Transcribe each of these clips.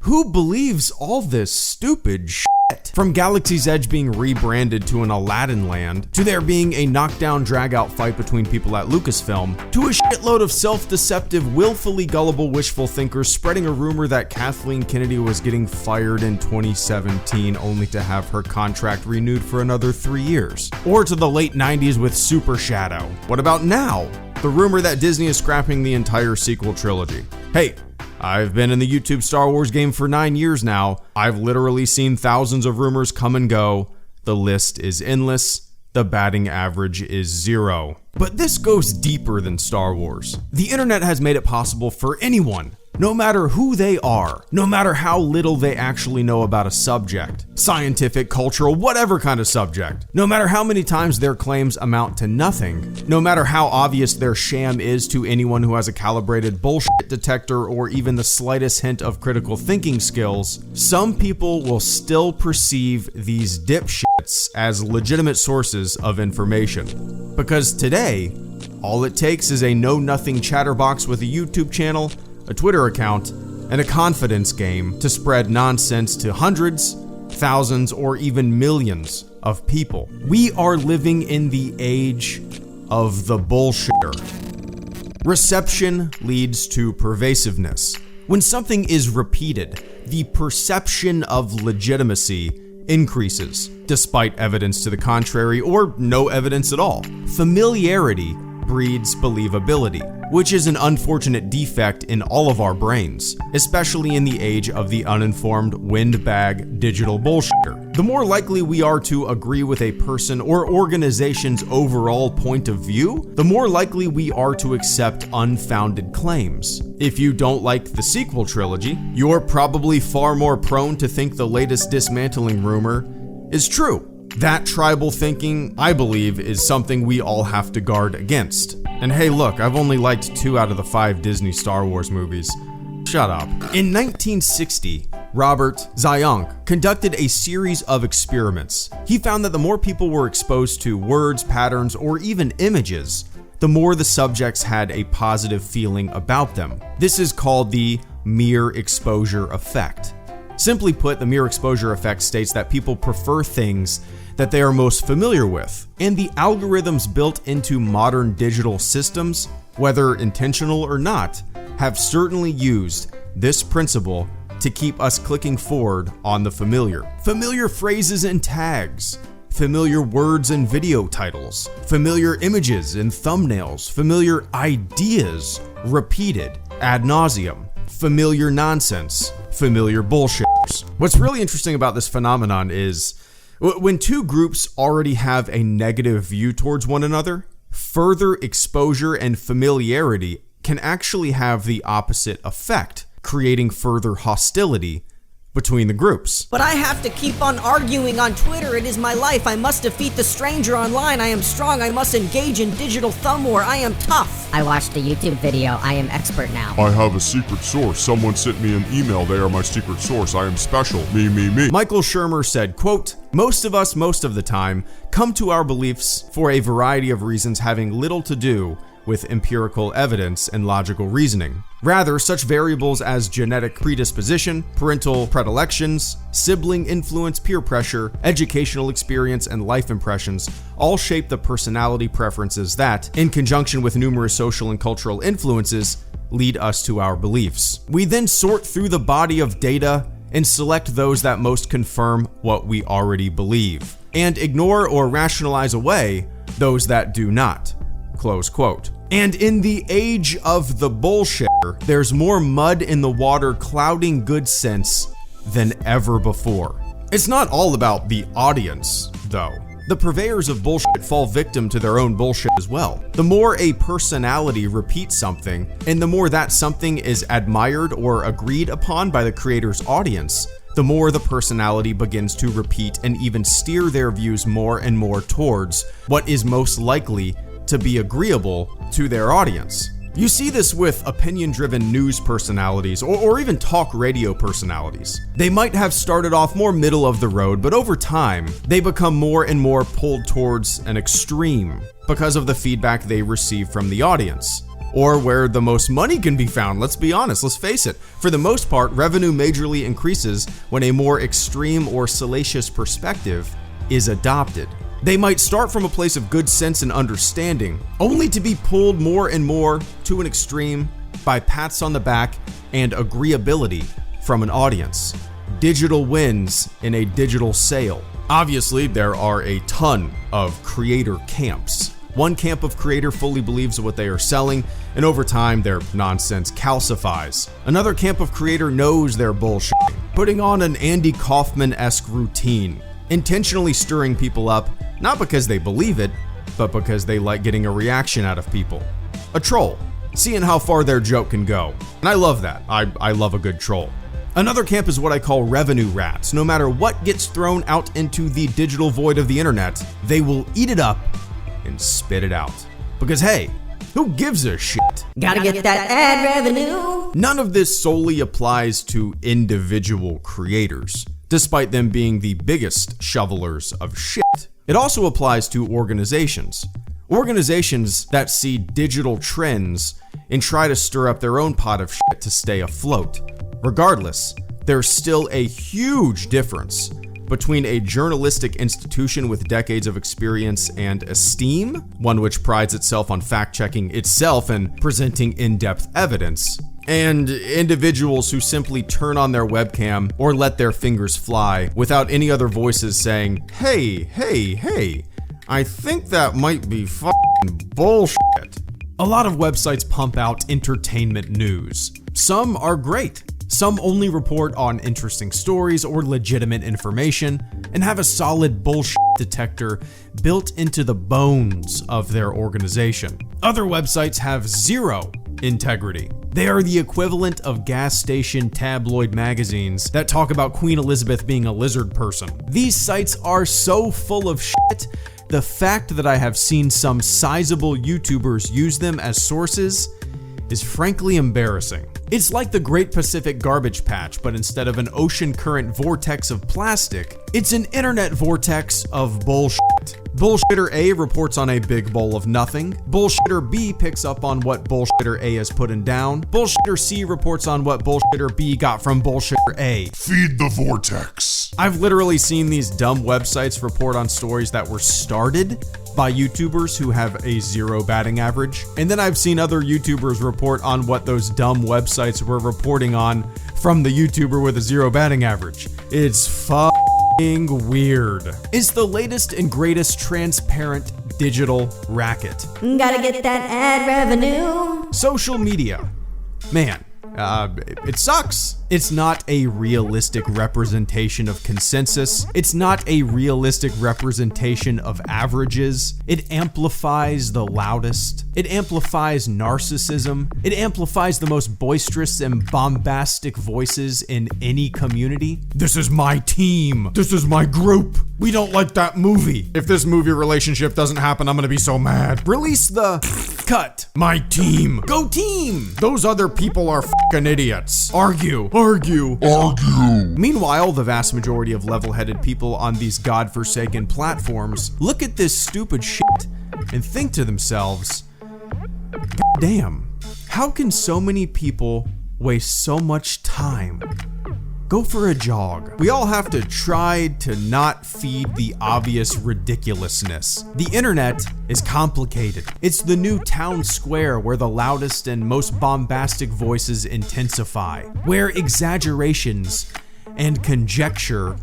Who believes all this stupid shit? From Galaxy's Edge being rebranded to an Aladdin land, to there being a knockdown drag-out fight between people at Lucasfilm, to a shitload of self-deceptive, willfully gullible wishful thinkers spreading a rumor that Kathleen Kennedy was getting fired in 2017 only to have her contract renewed for another 3 years. Or to the late 90s with Super Shadow. What about now? The rumor that Disney is scrapping the entire sequel trilogy. Hey, I've been in the YouTube Star Wars game for 9 years now. I've literally seen thousands of rumors come and go. The list is endless. The batting average is 0. But this goes deeper than Star Wars. The internet has made it possible for anyone, no matter who they are, no matter how little they actually know about a subject, scientific, cultural, whatever kind of subject, no matter how many times their claims amount to nothing, no matter how obvious their sham is to anyone who has a calibrated bullshit detector or even the slightest hint of critical thinking skills, some people will still perceive these dipshits as legitimate sources of information. Because today, all it takes is a know-nothing chatterbox with a YouTube channel, a Twitter account, and a confidence game to spread nonsense to hundreds, thousands, or even millions of people. We are living in the age of the bullshitter. Reception leads to pervasiveness. When something is repeated, the perception of legitimacy increases, despite evidence to the contrary or no evidence at all. Familiarity breeds believability, which is an unfortunate defect in all of our brains, especially in the age of the uninformed windbag digital bullshitter. The more likely we are to agree with a person or organization's overall point of view, the more likely we are to accept unfounded claims. If you don't like the sequel trilogy, you're probably far more prone to think the latest dismantling rumor is true. That tribal thinking, I believe, is something we all have to guard against. And hey look, I've only liked 2 out of the 5 Disney Star Wars movies. Shut up. In 1960, Robert Zionk conducted a series of experiments. He found that the more people were exposed to words, patterns, or even images, the more the subjects had a positive feeling about them. This is called the mere exposure effect. Simply put, the mere exposure effect states that people prefer things that they are most familiar with, and the algorithms built into modern digital systems, whether intentional or not, have certainly used this principle to keep us clicking forward on the familiar. Familiar phrases and tags, familiar words and video titles, familiar images and thumbnails, familiar ideas repeated ad nauseum, familiar nonsense, familiar bullshitters. What's really interesting about this phenomenon is when 2 groups already have a negative view towards one another, further exposure and familiarity can actually have the opposite effect, creating further hostility between the groups. But I have to keep on arguing on Twitter. It is my life. I must defeat the stranger online. I am strong. I must engage in digital thumb war. I am tough. I watched the YouTube video. I am expert now. I have a secret source. Someone sent me an email. They are my secret source. I am special. Me, me, me. Michael Shermer said, quote, "Most of us, most of the time, come to our beliefs for a variety of reasons having little to do with empirical evidence and logical reasoning. Rather, such variables as genetic predisposition, parental predilections, sibling influence, peer pressure, educational experience, and life impressions all shape the personality preferences that, in conjunction with numerous social and cultural influences, lead us to our beliefs. We then sort through the body of data and select those that most confirm what we already believe, and ignore or rationalize away those that do not." Close quote. And in the age of the bullshitter, there's more mud in the water clouding good sense than ever before. It's not all about the audience, though. The purveyors of bullshit fall victim to their own bullshit as well. The more a personality repeats something, and the more that something is admired or agreed upon by the creator's audience, the more the personality begins to repeat and even steer their views more and more towards what is most likely to be agreeable to their audience. You see this with opinion-driven news personalities or even talk radio personalities. They might have started off more middle of the road, but over time, they become more and more pulled towards an extreme because of the feedback they receive from the audience. or where the most money can be found. Let's be honest, let's face it. For the most part, revenue majorly increases when a more extreme or salacious perspective is adopted. They might start from a place of good sense and understanding, only to be pulled more and more to an extreme by pats on the back and agreeability from an audience. Digital wins in a digital sale. Obviously, there are a ton of creator camps. One camp of creator fully believes what they are selling, and over time, their nonsense calcifies. Another camp of creator knows they're bullshitting, putting on an Andy Kaufman-esque routine, intentionally stirring people up, not because they believe it, but because they like getting a reaction out of people. A troll, seeing how far their joke can go. And I love that. I love a good troll. Another camp is what I call revenue rats. No matter what gets thrown out into the digital void of the internet, they will eat it up and spit it out. Because hey, who gives a shit? Gotta get that ad revenue. None of this solely applies to individual creators, despite them being the biggest shovelers of shit. It also applies to organizations. Organizations that see digital trends and try to stir up their own pot of shit to stay afloat. Regardless, there's still a huge difference between a journalistic institution with decades of experience and esteem, one which prides itself on fact-checking itself and presenting in-depth evidence, and individuals who simply turn on their webcam or let their fingers fly without any other voices saying, hey, I think that might be fucking bullshit. A lot of websites pump out entertainment news. Some are great. Some only report on interesting stories or legitimate information and have a solid bullshit detector built into the bones of their organization. Other websites have zero integrity. They are the equivalent of gas station tabloid magazines that talk about Queen Elizabeth being a lizard person. These sites are so full of shit, the fact that I have seen some sizable YouTubers use them as sources is frankly embarrassing. It's like the Great Pacific Garbage Patch, but instead of an ocean current vortex of plastic, it's an internet vortex of bullshit. Bullshitter A reports on a big bowl of nothing. Bullshitter B picks up on what Bullshitter A is putting down. Bullshitter C reports on what Bullshitter B got from Bullshitter A. Feed the vortex. I've literally seen these dumb websites report on stories that were started by YouTubers who have a 0 batting average. And then I've seen other YouTubers report on what those dumb websites were reporting on from the YouTuber with a 0 batting average. It's fucking weird. It's the latest and greatest transparent digital racket. Gotta get that ad revenue. Social media. Man, it sucks. It's not a realistic representation of consensus. It's not a realistic representation of averages. It amplifies the loudest. It amplifies narcissism. It amplifies the most boisterous and bombastic voices in any community. This is my team. This is my group. We don't like that movie. If this movie relationship doesn't happen, I'm gonna be so mad. Release the cut. My team. Go team. Those other people are fucking idiots. Argue. Meanwhile, the vast majority of level-headed people on these godforsaken platforms look at this stupid shit and think to themselves, God damn, how can so many people waste so much time? Go for a jog. We all have to try to not feed the obvious ridiculousness. The internet is complicated. It's the new town square where the loudest and most bombastic voices intensify, where exaggerations and conjecture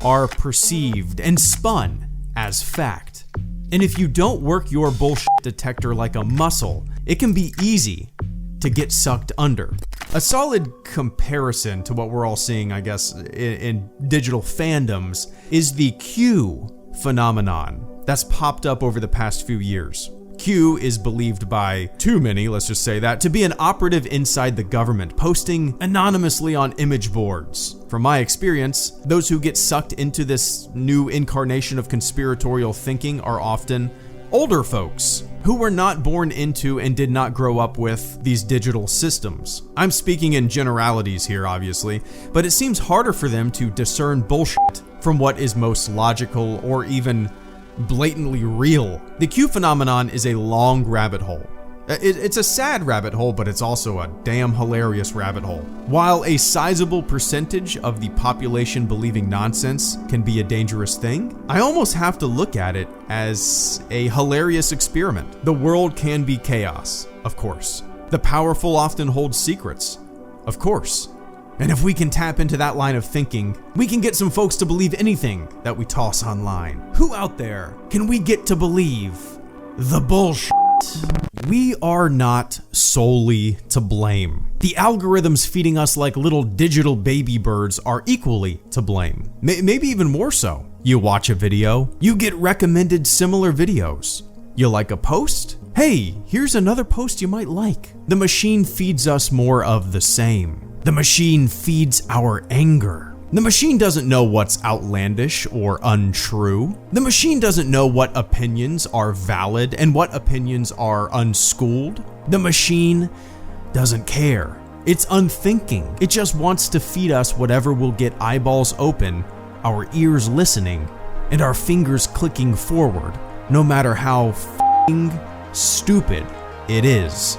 are perceived and spun as fact. And if you don't work your bullshit detector like a muscle, it can be easy to get sucked under. A solid comparison to what we're all seeing, I guess, in digital fandoms is the Q phenomenon that's popped up over the past few years. Q is believed by too many, let's just say that, to be an operative inside the government, posting anonymously on image boards. From my experience, those who get sucked into this new incarnation of conspiratorial thinking are often older folks who were not born into and did not grow up with these digital systems. I'm speaking in generalities here, obviously, but it seems harder for them to discern bullshit from what is most logical or even blatantly real. The Q phenomenon is a long rabbit hole. It's a sad rabbit hole, but it's also a damn hilarious rabbit hole. While a sizable percentage of the population believing nonsense can be a dangerous thing, I almost have to look at it as a hilarious experiment. The world can be chaos, of course. The powerful often hold secrets, of course. And if we can tap into that line of thinking, we can get some folks to believe anything that we toss online. Who out there can we get to believe the bullshit? We are not solely to blame. The algorithms feeding us like little digital baby birds are equally to blame. Maybe even more so. You watch a video, you get recommended similar videos. You like a post? Hey, here's another post you might like. The machine feeds us more of the same. The machine feeds our anger. The machine doesn't know what's outlandish or untrue. The machine doesn't know what opinions are valid and what opinions are unschooled. The machine doesn't care. It's unthinking. It just wants to feed us whatever will get eyeballs open, our ears listening, and our fingers clicking forward, no matter how f***ing stupid it is.